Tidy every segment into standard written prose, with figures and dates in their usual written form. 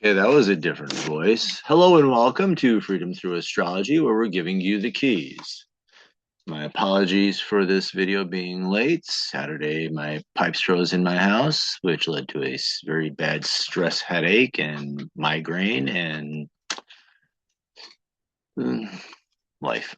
Okay, that was a different voice. Hello and welcome to Freedom Through Astrology, where we're giving you the keys. My apologies for this video being late. Saturday, my pipes froze in my house, which led to a very bad stress headache and migraine and life.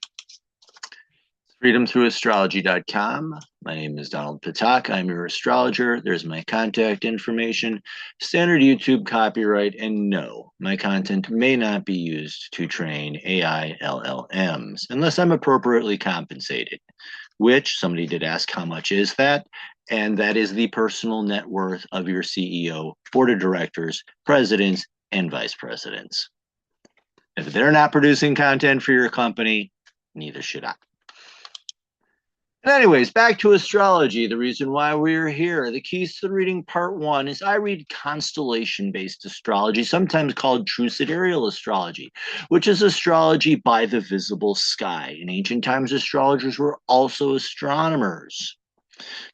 freedomthroughastrology.com. My name is Donald Patak. I'm your astrologer. There's my contact information, standard YouTube copyright, and no, my content may not be used to train AI LLMs unless I'm appropriately compensated, which somebody did ask how much is that? And that is the personal net worth of your CEO, board of directors, presidents, and vice presidents. If they're not producing content for your company, neither should I. And anyways, back to astrology, the reason why we're here. The keys to the reading part one is I read constellation-based astrology, sometimes called true sidereal astrology, which is astrology by the visible sky. In ancient times, astrologers were also astronomers.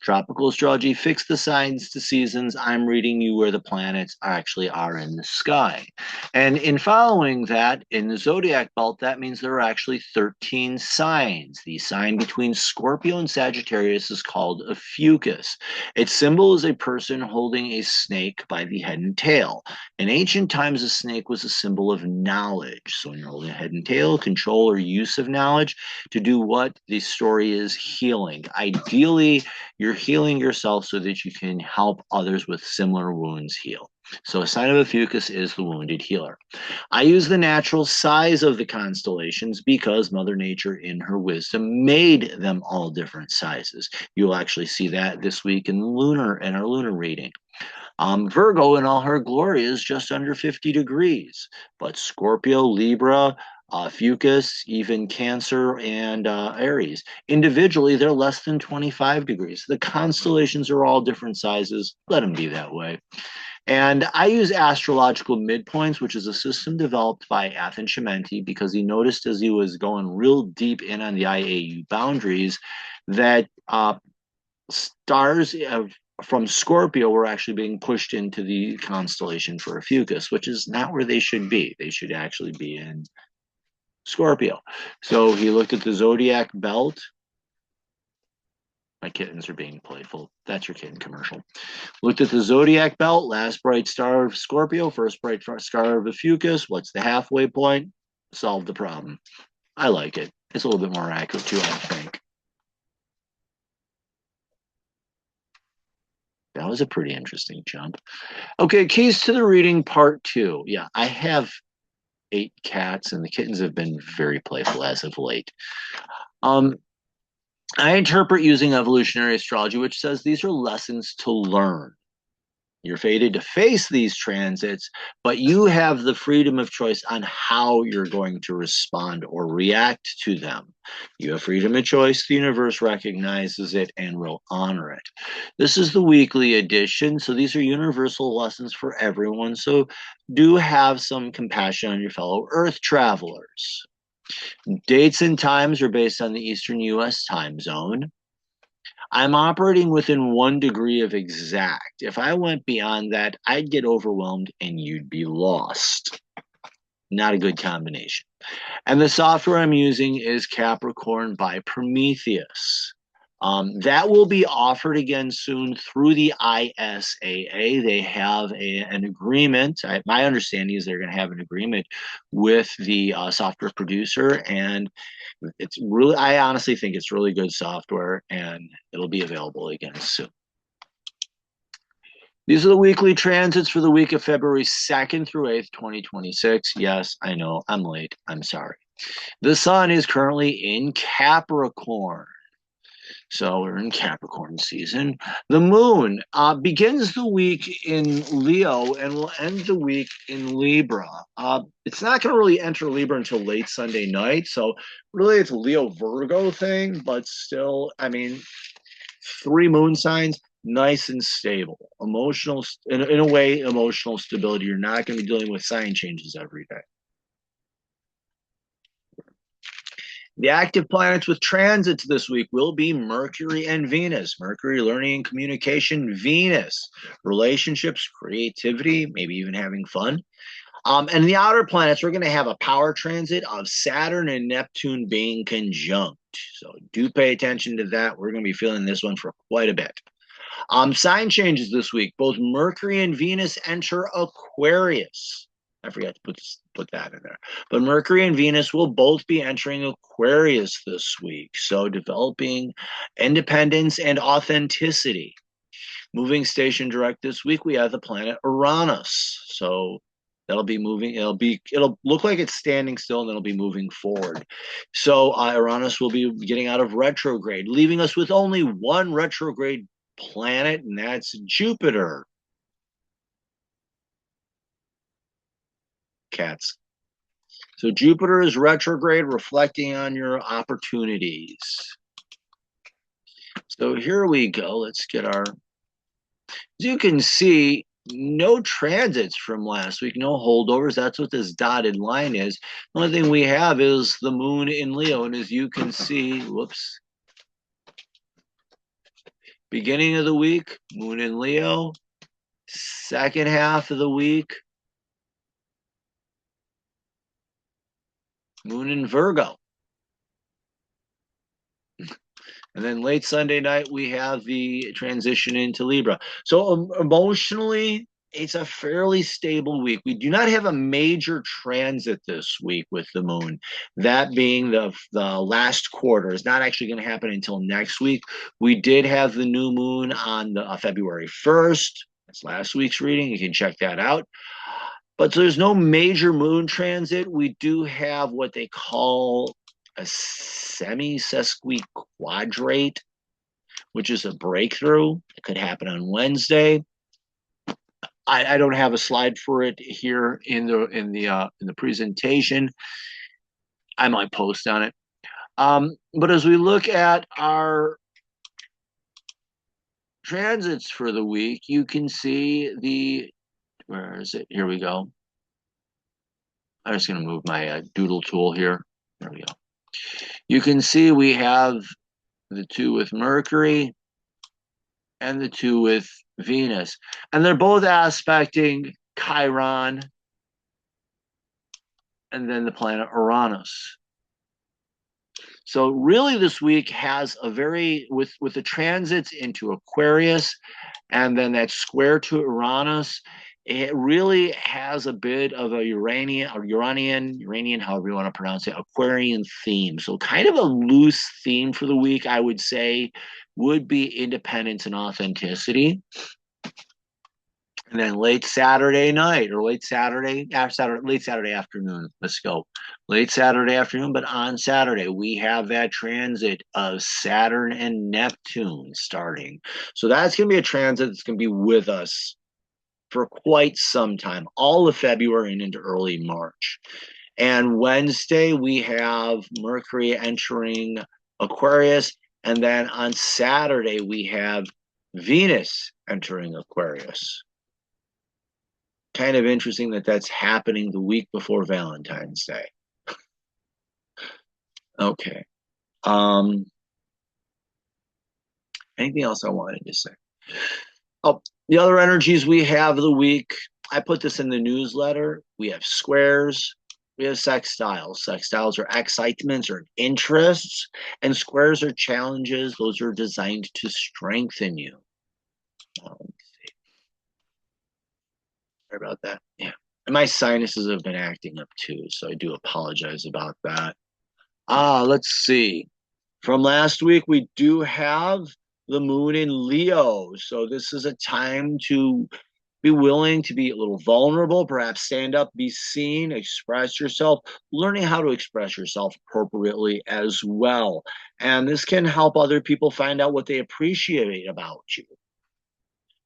Tropical astrology fixed the signs to seasons. I'm reading you where the planets actually are in the sky. And in following that, in the zodiac belt, that means there are actually 13 signs. The sign between Scorpio and Sagittarius is called a fucus. Its symbol is a person holding a snake by the head and tail. In ancient times, a snake was a symbol of knowledge. So when you're holding a head and tail, control or use of knowledge to do what the story is healing. Ideally, you're healing yourself so that you can help others with similar wounds heal. So a sign of a fucus is the wounded healer. I use the natural size of the constellations because Mother Nature, in her wisdom, made them all different sizes. You'll actually see that this week in our lunar reading. Virgo in all her glory is just under 50 degrees, but Scorpio, Libra, Fucus, even Cancer, and Aries. Individually, they're less than 25 degrees. The constellations are all different sizes. Let them be that way. And I use astrological midpoints, which is a system developed by Athan Shimenti, because he noticed as he was going real deep in on the IAU boundaries that stars from Scorpio were actually being pushed into the constellation for a fucus, which is not where they should be. They should actually be in Scorpio. So he looked at the zodiac belt. My kittens are being playful. That's your kitten commercial. Looked at the zodiac belt, last bright star of Scorpio, first bright star of the fucus. What's the halfway point? Solved the problem. I like it. It's a little bit more accurate too, I think. That was a pretty interesting jump. Okay, keys to the reading part two. Yeah, I have 8 cats, and the kittens have been very playful as of late. I interpret using evolutionary astrology, which says these are lessons to learn. You're fated to face these transits, but you have the freedom of choice on how you're going to respond or react to them. You have freedom of choice. The universe recognizes it and will honor it. This is the weekly edition. So these are universal lessons for everyone. So do have some compassion on your fellow Earth travelers. Dates and times are based on the Eastern US time zone. I'm operating within 1 degree of exact. If I went beyond that, I'd get overwhelmed and you'd be lost. Not a good combination. And the software I'm using is Capricorn by Prometheus. That will be offered again soon through the ISAA. They have an agreement. My understanding is they're going to have an agreement with the software producer, and it's really, I honestly think it's really good software, and it'll be available again soon. These are the weekly transits for the week of February 2nd through 8th, 2026. Yes, I know, I'm late. I'm sorry. The sun is currently in Capricorn. So we're in Capricorn season. The moon begins the week in Leo and will end the week in Libra. It's not going to really enter Libra until late Sunday night. So really it's a Leo Virgo thing, but still, I mean, 3 moon signs, nice and stable. Emotional, in a way, emotional stability. You're not going to be dealing with sign changes every day. The active planets with transits this week will be Mercury and Venus. Mercury, learning and communication. Venus, relationships, creativity, maybe even having fun. And the outer planets, we're going to have a power transit of Saturn and Neptune being conjunct. So do pay attention to that. We're going to be feeling this one for quite a bit. Sign changes this week. Both Mercury and Venus enter Aquarius. I forgot to put that in there. But Mercury and Venus will both be entering Aquarius this week. So developing independence and authenticity. Moving station direct this week, we have the planet Uranus. So that'll be moving. It'll look like it's standing still, and then it'll be moving forward. So Uranus will be getting out of retrograde, leaving us with only one retrograde planet, and that's Jupiter. Cats. So Jupiter is retrograde, reflecting on your opportunities. So here we go. Let's get our, as you can see, no transits from last week, no holdovers. That's what this dotted line is. The only thing we have is the moon in Leo. And as you can see, whoops, beginning of the week, moon in Leo. Second half of the week, moon in Virgo. And then late Sunday night, we have the transition into Libra. So emotionally, it's a fairly stable week. We do not have a major transit this week with the moon. That being the last quarter is not actually going to happen until next week. We did have the new moon on the, February 1st. That's last week's reading. You can check that out. But so there's no major moon transit. We do have what they call a semi-sesquiquadrate, which is a breakthrough. It could happen on Wednesday. I don't have a slide for it here in the presentation. I might post on it. But as we look at our transits for the week, you can see the, where is it? Here we go. I'm just going to move my doodle tool here. There we go. You can see we have the two with Mercury and the two with Venus. And they're both aspecting Chiron and then the planet Uranus. So really this week has a very, with the transits into Aquarius and then that square to Uranus, it really has a bit of a Uranian, however you want to pronounce it, Aquarian theme. So kind of a loose theme for the week, I would say, would be independence and authenticity. And then late Saturday night or late Saturday afternoon, let's go. Late Saturday afternoon, but on Saturday, we have that transit of Saturn and Neptune starting. So that's going to be a transit that's going to be with us for quite some time, all of February and into early March. And Wednesday, we have Mercury entering Aquarius. And then on Saturday, we have Venus entering Aquarius. Kind of interesting that that's happening the week before Valentine's Day. Okay. Anything else I wanted to say? Oh, the other energies we have of the week, I put this in the newsletter. We have squares, we have sextiles. Sextiles are excitements or interests, and squares are challenges. Those are designed to strengthen you. Let me see. Sorry about that. Yeah. And my sinuses have been acting up too, so I do apologize about that. Let's see. From last week, we do have the moon in Leo. So this is a time to be willing to be a little vulnerable, perhaps stand up, be seen, express yourself, learning how to express yourself appropriately as well. And this can help other people find out what they appreciate about you.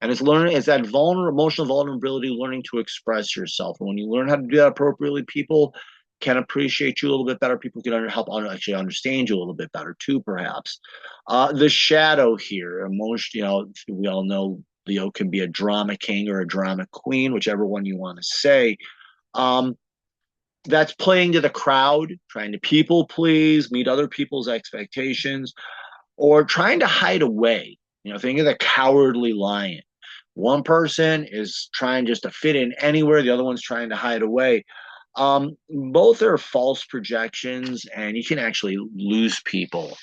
And it's that emotional vulnerability, learning to express yourself. And when you learn how to do that appropriately, people can appreciate you a little bit better. People can help actually understand you a little bit better too, perhaps. The shadow here, emotion, we all know Leo can be a drama king or a drama queen, whichever one you want to say. That's playing to the crowd, trying to people please, meet other people's expectations, or trying to hide away. Think of the cowardly lion. One person is trying just to fit in anywhere, the other one's trying to hide away. Both are false projections, and you can actually lose people.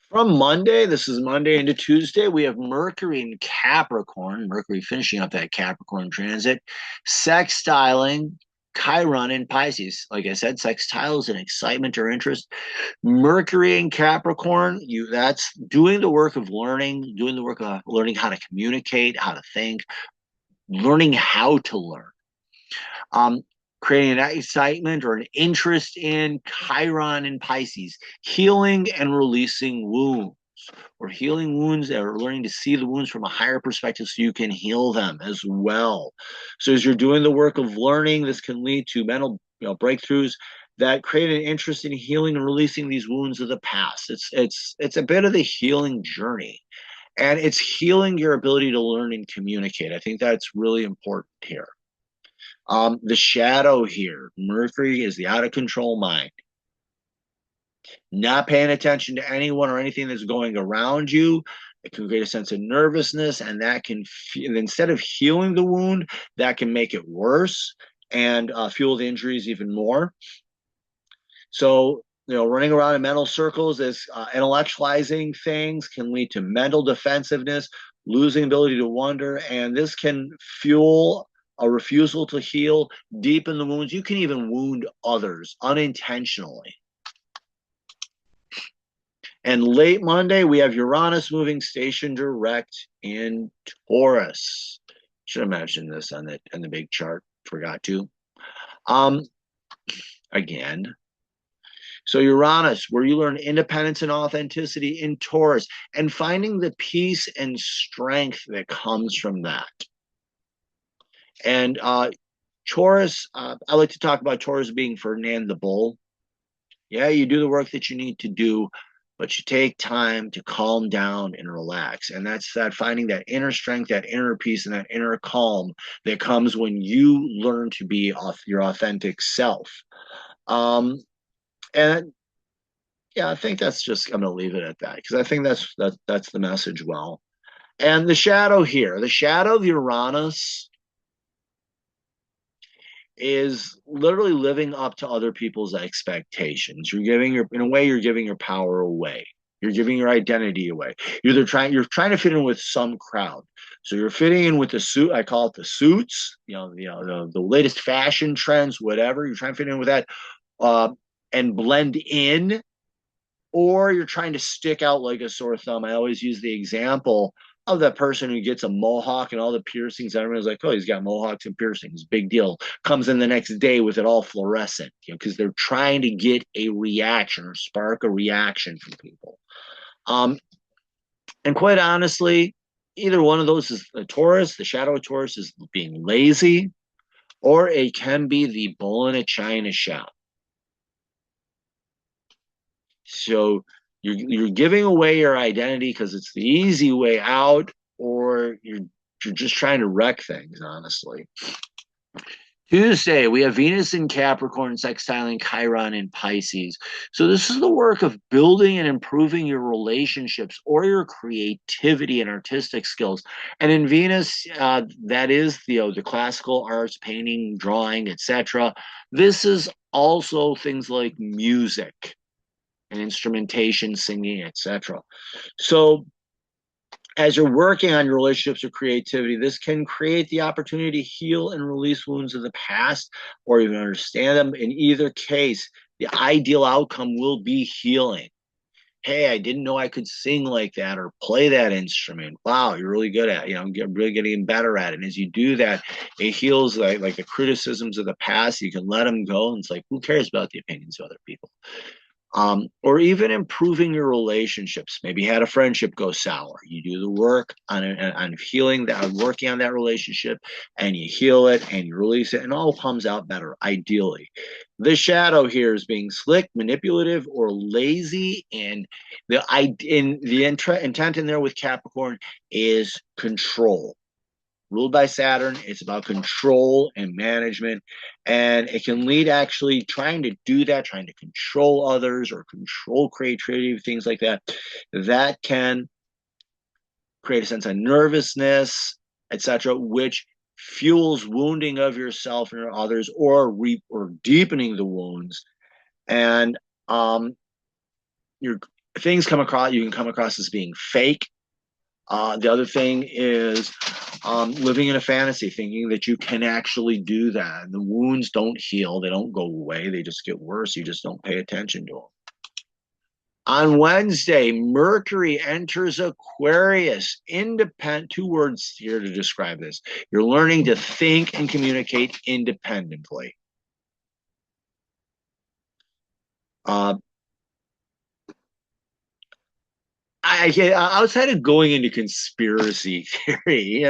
From Monday, this is Monday into Tuesday, we have Mercury in Capricorn, Mercury finishing up that Capricorn transit, sextiling Chiron in Pisces. Like I said, sextile is an excitement or interest. Mercury in Capricorn, that's doing the work of learning, doing the work of learning how to communicate, how to think, learning how to learn. Um, Creating an excitement or an interest in Chiron and Pisces, healing and releasing wounds, or healing wounds, or learning to see the wounds from a higher perspective so you can heal them as well. So as you're doing the work of learning, this can lead to mental breakthroughs that create an interest in healing and releasing these wounds of the past. It's a bit of the healing journey, and it's healing your ability to learn and communicate. I think that's really important here. The shadow here, Mercury is the out of control mind. Not paying attention to anyone or anything that's going around you. It can create a sense of nervousness, and that can, instead of healing the wound, that can make it worse and fuel the injuries even more. So, running around in mental circles is intellectualizing things can lead to mental defensiveness, losing ability to wonder, and this can fuel a refusal to heal, deepen the wounds. You can even wound others unintentionally. And late Monday, we have Uranus moving station direct in Taurus. Should have mentioned this on the big chart. Forgot to. Again. So Uranus, where you learn independence and authenticity in Taurus, and finding the peace and strength that comes from that. And Taurus, I like to talk about Taurus being Ferdinand the Bull. Yeah, you do the work that you need to do, but you take time to calm down and relax. And that's that finding that inner strength, that inner peace, and that inner calm that comes when you learn to be your authentic self. And yeah, I think that's just, I'm going to leave it at that, because I think that's the message well. And the shadow here, the shadow of Uranus is literally living up to other people's expectations. In a way, you're giving your power away. You're giving your identity away. You're trying to fit in with some crowd. So you're fitting in with the suit. I call it the suits. The latest fashion trends, whatever. You're trying to fit in with that, and blend in, or you're trying to stick out like a sore thumb. I always use the example of that person who gets a mohawk and all the piercings. Everyone's like, oh, he's got mohawks and piercings. Big deal. Comes in the next day with it all fluorescent, because they're trying to get a reaction or spark a reaction from people. And quite honestly, either one of those is a Taurus. The shadow of Taurus is being lazy, or it can be the bull in a china shop. So you're giving away your identity because it's the easy way out, or you're just trying to wreck things, honestly. Tuesday, we have Venus in Capricorn, sextiling Chiron in Pisces. So this is the work of building and improving your relationships or your creativity and artistic skills. And in Venus, that is the classical arts, painting, drawing, etc. This is also things like music and instrumentation, singing, etc. So as you're working on your relationships or creativity, this can create the opportunity to heal and release wounds of the past, or even understand them. In either case, the ideal outcome will be healing. Hey, I didn't know I could sing like that or play that instrument. Wow, you're really good at it. Really getting better at it. And as you do that, it heals like the criticisms of the past. You can let them go. And it's like, who cares about the opinions of other people? Or even improving your relationships. Maybe you had a friendship go sour. You do the work on healing that, working on that relationship, and you heal it and you release it, and all comes out better, ideally. The shadow here is being slick, manipulative, or lazy, and the intent in there with Capricorn is control. Ruled by Saturn, it's about control and management, and it can lead actually trying to do that, trying to control others or control creativity, things like that. That can create a sense of nervousness, etc., which fuels wounding of yourself and others, or deepening the wounds. And your things come across, you can come across as being fake. The other thing is living in a fantasy, thinking that you can actually do that. And the wounds don't heal, they don't go away, they just get worse. You just don't pay attention to them. On Wednesday, Mercury enters Aquarius. Independent, two words here to describe this. You're learning to think and communicate independently. Outside of going into conspiracy theory,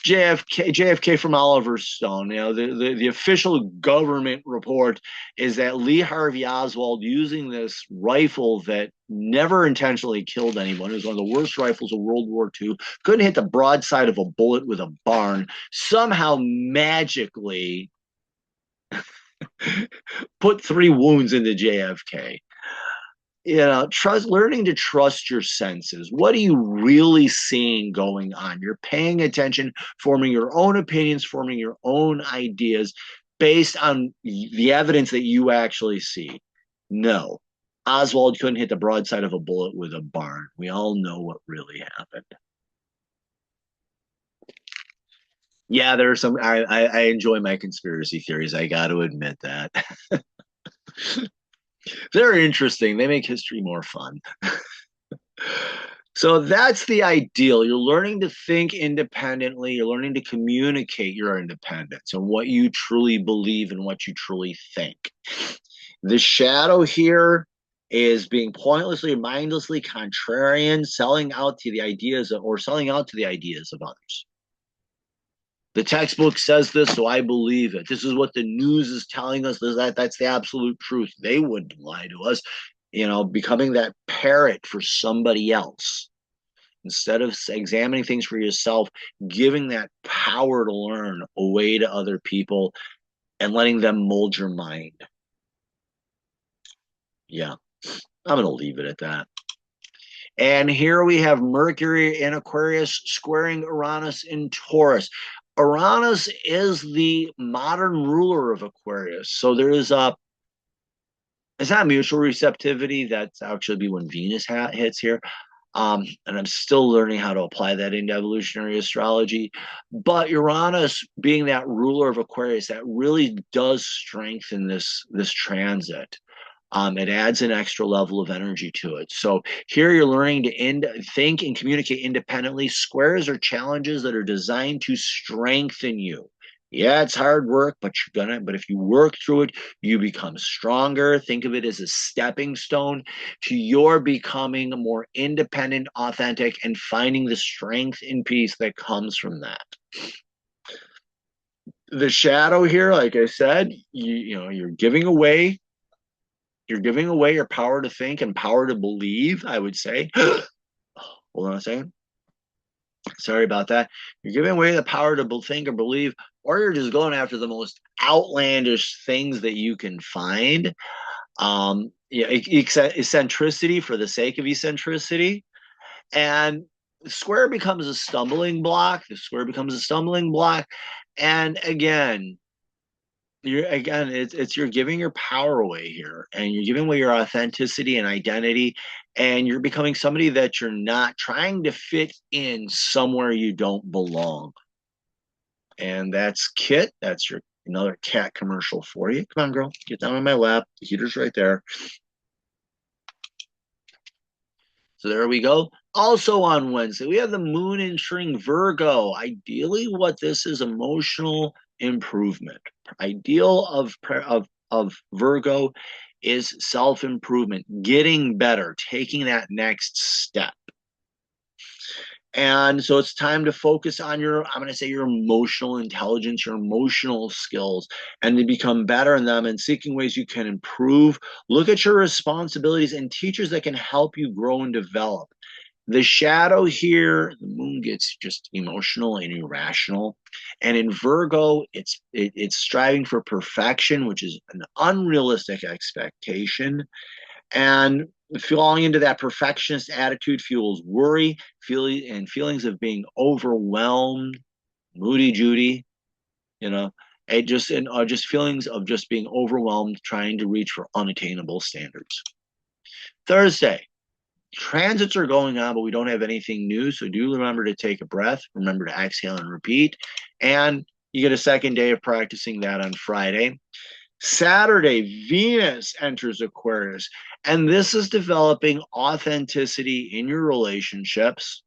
JFK from Oliver Stone. The official government report is that Lee Harvey Oswald, using this rifle that never intentionally killed anyone, it was one of the worst rifles of World War II, couldn't hit the broadside of a bullet with a barn, somehow magically put 3 wounds into JFK. Learning to trust your senses. What are you really seeing going on? You're paying attention, forming your own opinions, forming your own ideas based on the evidence that you actually see. No, Oswald couldn't hit the broadside of a bullet with a barn. We all know what really happened. Yeah, there are some. I enjoy my conspiracy theories. I got to admit that. They're interesting. They make history more fun. So that's the ideal. You're learning to think independently. You're learning to communicate your independence and what you truly believe and what you truly think. The shadow here is being pointlessly, mindlessly contrarian, selling out to the ideas of others. The textbook says this, so I believe it. This is what the news is telling us. That's the absolute truth. They wouldn't lie to us. Becoming that parrot for somebody else. Instead of examining things for yourself, giving that power to learn away to other people and letting them mold your mind. Yeah, I'm going to leave it at that. And here we have Mercury in Aquarius squaring Uranus in Taurus. Uranus is the modern ruler of Aquarius. So there is it's not mutual receptivity. That's actually be when Venus hits here. And I'm still learning how to apply that into evolutionary astrology. But Uranus being that ruler of Aquarius, that really does strengthen this transit. It adds an extra level of energy to it. So here you're learning to think and communicate independently. Squares are challenges that are designed to strengthen you. Yeah, it's hard work, but if you work through it, you become stronger. Think of it as a stepping stone to your becoming more independent, authentic, and finding the strength and peace that comes from that. The shadow here, like I said, you're giving away your power to think and power to believe, I would say. Hold on a second. Sorry about that. You're giving away the power to think or believe, or you're just going after the most outlandish things that you can find. Eccentricity for the sake of eccentricity. And the square becomes a stumbling block. And again, you're giving your power away here, and you're giving away your authenticity and identity, and you're becoming somebody that you're not, trying to fit in somewhere you don't belong. And that's Kit. That's another cat commercial for you. Come on, girl, get down on my lap. The heater's right there. So there we go. Also on Wednesday, we have the moon entering Virgo. Ideally, what this is, emotional improvement. Ideal of Virgo is self-improvement, getting better, taking that next step. And so it's time to focus on your emotional intelligence, your emotional skills, and to become better in them and seeking ways you can improve. Look at your responsibilities and teachers that can help you grow and develop. The shadow here, the moon gets just emotional and irrational. And in Virgo, it's striving for perfection, which is an unrealistic expectation. And falling into that perfectionist attitude fuels worry, feelings of being overwhelmed, moody Judy, you know, just feelings of just being overwhelmed, trying to reach for unattainable standards. Thursday, transits are going on, but we don't have anything new. So do remember to take a breath. Remember to exhale and repeat. And you get a second day of practicing that on Friday. Saturday, Venus enters Aquarius. And this is developing authenticity in your relationships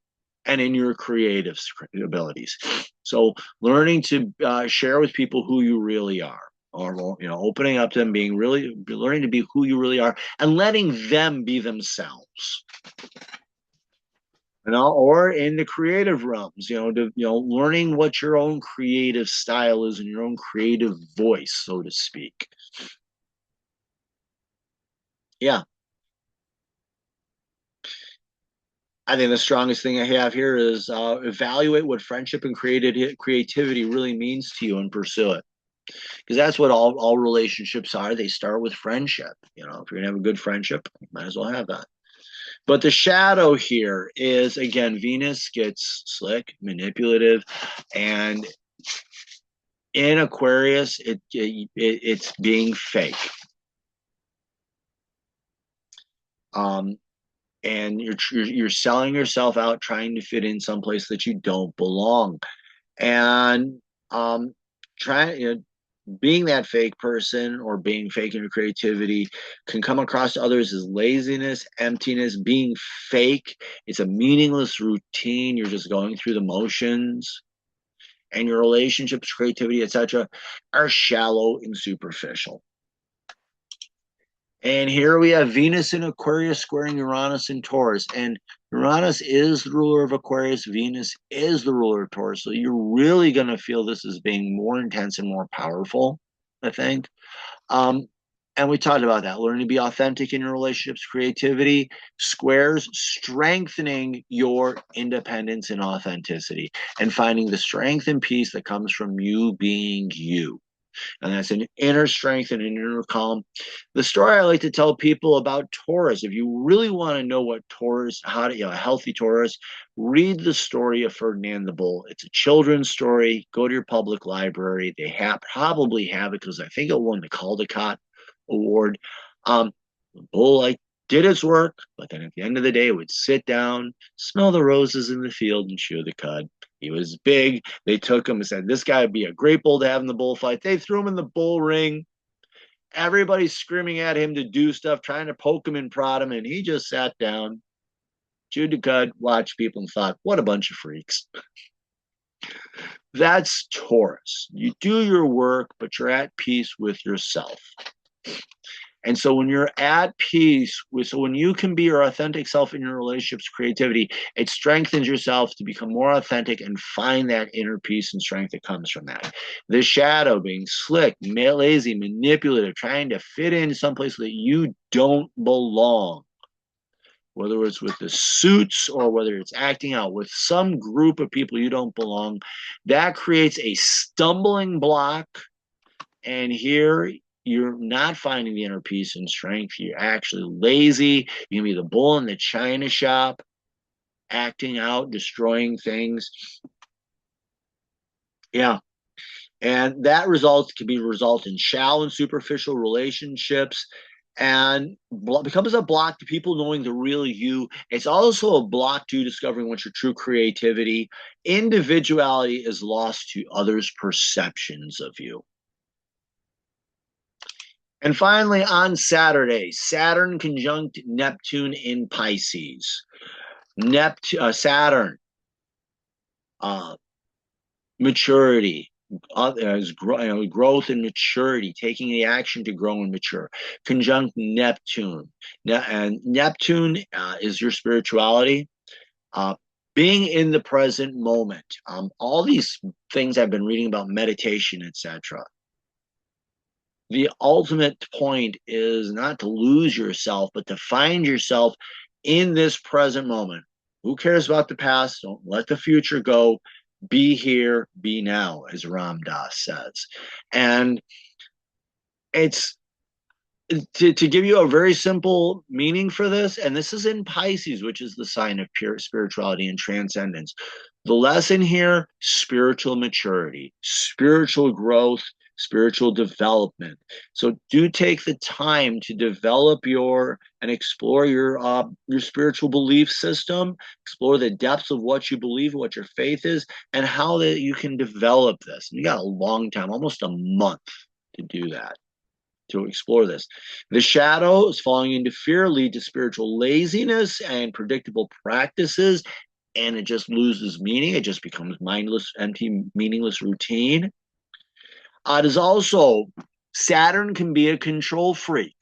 and in your creative abilities. So learning to share with people who you really are, or opening up to them, learning to be who you really are, and letting them be themselves. Or in the creative realms, learning what your own creative style is and your own creative voice, so to speak. Yeah. I think the strongest thing I have here is evaluate what friendship and creativity really means to you and pursue it. Because that's what all relationships are. They start with friendship. If you're going to have a good friendship, you might as well have that. But the shadow here is, again, Venus gets slick, manipulative, and in Aquarius, it's being fake. And you're selling yourself out, trying to fit in someplace that you don't belong, and being that fake person or being fake in your creativity can come across to others as laziness, emptiness, being fake. It's a meaningless routine. You're just going through the motions, and your relationships, creativity, etc., are shallow and superficial. And here we have Venus in Aquarius squaring Uranus in Taurus. And Uranus is the ruler of Aquarius. Venus is the ruler of Taurus. So you're really going to feel this as being more intense and more powerful, I think. And we talked about that. Learning to be authentic in your relationships, creativity, squares, strengthening your independence and authenticity, and finding the strength and peace that comes from you being you. And that's an inner strength and an inner calm. The story I like to tell people about Taurus, if you really want to know what Taurus, a healthy Taurus, read the story of Ferdinand the Bull. It's a children's story. Go to your public library. They probably have it because I think it won the Caldecott Award. The bull did its work, but then at the end of the day, it would sit down, smell the roses in the field, and chew the cud. He was big. They took him and said, this guy would be a great bull to have in the bullfight. They threw him in the bull ring. Everybody's screaming at him to do stuff, trying to poke him and prod him, and he just sat down, chewed the cud, watched people, and thought, what a bunch of freaks. That's Taurus. You do your work, but you're at peace with yourself. And so when you're at peace so when you can be your authentic self in your relationships, creativity, it strengthens yourself to become more authentic and find that inner peace and strength that comes from that. The shadow being slick, lazy, manipulative, trying to fit in someplace that you don't belong, whether it's with the suits or whether it's acting out with some group of people you don't belong, that creates a stumbling block. And here you're not finding the inner peace and strength. You're actually lazy. You can be the bull in the china shop, acting out, destroying things. Yeah. And that can result in shallow and superficial relationships and becomes a block to people knowing the real you. It's also a block to discovering what's your true creativity. Individuality is lost to others' perceptions of you. And finally, on Saturday, Saturn conjunct Neptune in Pisces. Saturn, maturity, growth and maturity, taking the action to grow and mature. Conjunct Neptune. And Neptune is your spirituality. Being in the present moment. All these things I've been reading about meditation, etc. The ultimate point is not to lose yourself, but to find yourself in this present moment. Who cares about the past? Don't let the future go. Be here, be now, as Ram Dass says. And it's to give you a very simple meaning for this, and this is in Pisces, which is the sign of pure spirituality and transcendence. The lesson here: spiritual maturity, spiritual growth, spiritual development. So do take the time to develop your and explore your spiritual belief system, explore the depths of what you believe, what your faith is, and how that you can develop this. And you got a long time, almost a month to do that, to explore this. The shadows falling into fear lead to spiritual laziness and predictable practices, and it just loses meaning. It just becomes mindless, empty, meaningless routine. There's also Saturn can be a control freak.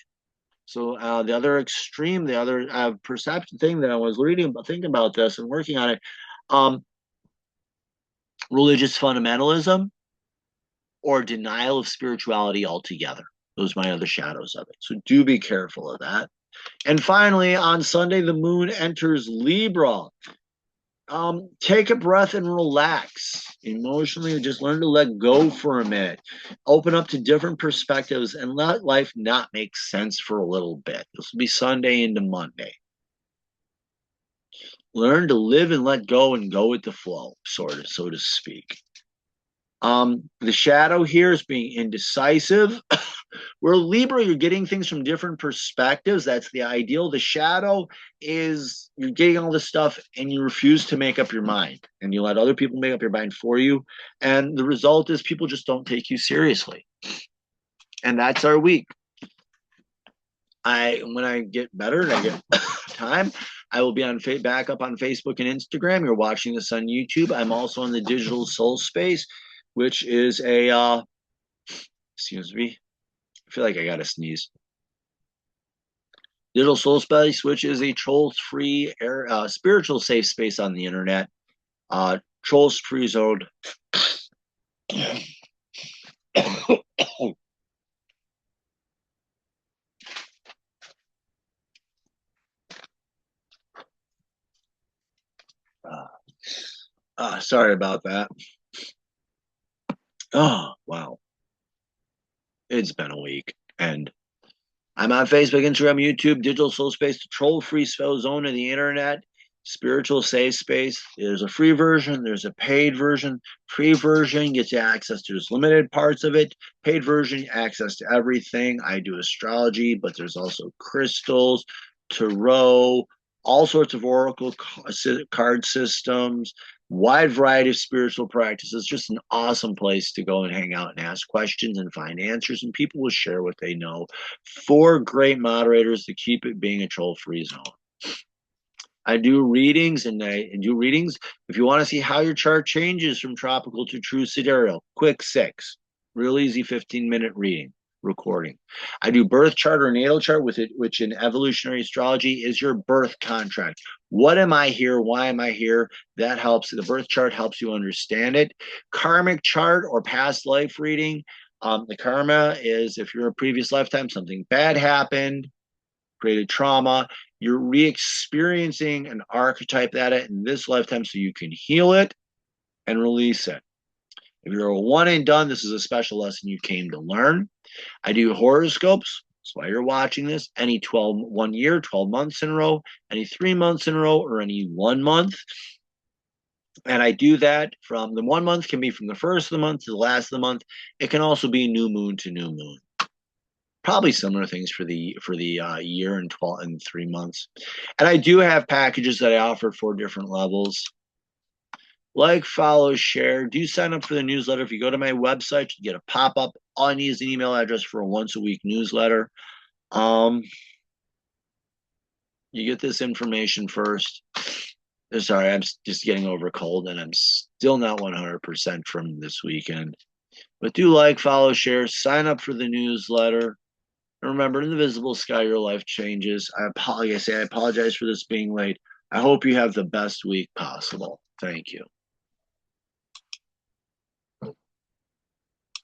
So the other extreme, the other perception thing that I was reading, thinking about this and working on it, um, religious fundamentalism or denial of spirituality altogether. Those are my other shadows of it. So do be careful of that. And finally, on Sunday, the moon enters Libra. Take a breath and relax. Emotionally, just learn to let go for a minute. Open up to different perspectives and let life not make sense for a little bit. This will be Sunday into Monday. Learn to live and let go and go with the flow, sort of, so to speak. The shadow here is being indecisive. Where Libra, you're getting things from different perspectives. That's the ideal. The shadow is you're getting all this stuff and you refuse to make up your mind and you let other people make up your mind for you. And the result is people just don't take you seriously. And that's our week. When I get better and I get time, I will be back up on Facebook and Instagram. You're watching this on YouTube. I'm also in the Digital Soul Space, which is a excuse me. I feel like I gotta sneeze. Digital Soul Space, which is a trolls-free spiritual safe space on the internet. Trolls-free zone. Sorry about that. Oh, wow. It's been a week. And I'm on Facebook, Instagram, YouTube, Digital Soul Space, the troll-free spell zone of the internet, spiritual safe space. There's a free version. There's a paid version. Free version gets you access to just limited parts of it. Paid version, access to everything. I do astrology, but there's also crystals, tarot, all sorts of oracle card systems, wide variety of spiritual practices. Just an awesome place to go and hang out and ask questions and find answers, and people will share what they know. 4 great moderators to keep it being a troll-free zone. I do readings, and I do readings. If you want to see how your chart changes from tropical to true sidereal, quick 6, real easy 15-minute reading. Recording. I do birth chart or natal chart with it, which in evolutionary astrology is your birth contract. What am I here? Why am I here? That helps. The birth chart helps you understand it. Karmic chart or past life reading. The karma is if you're a previous lifetime, something bad happened, created trauma. You're re-experiencing an archetype that in this lifetime so you can heal it and release it. If you're a one and done, this is a special lesson you came to learn. I do horoscopes. That's why you're watching this. Any 1 year, 12 months in a row, any 3 months in a row, or any 1 month. And I do that from the 1 month can be from the first of the month to the last of the month. It can also be new moon to new moon. Probably similar things for the year and 12 and 3 months. And I do have packages that I offer for different levels. Like, follow, share. Do sign up for the newsletter. If you go to my website, you get a pop-up. All I need is an email address for a once-a-week newsletter. You get this information first. Sorry, I'm just getting over a cold, and I'm still not 100% from this weekend. But do like, follow, share. Sign up for the newsletter. And remember, in the visible sky, your life changes. I apologize for this being late. I hope you have the best week possible. Thank you.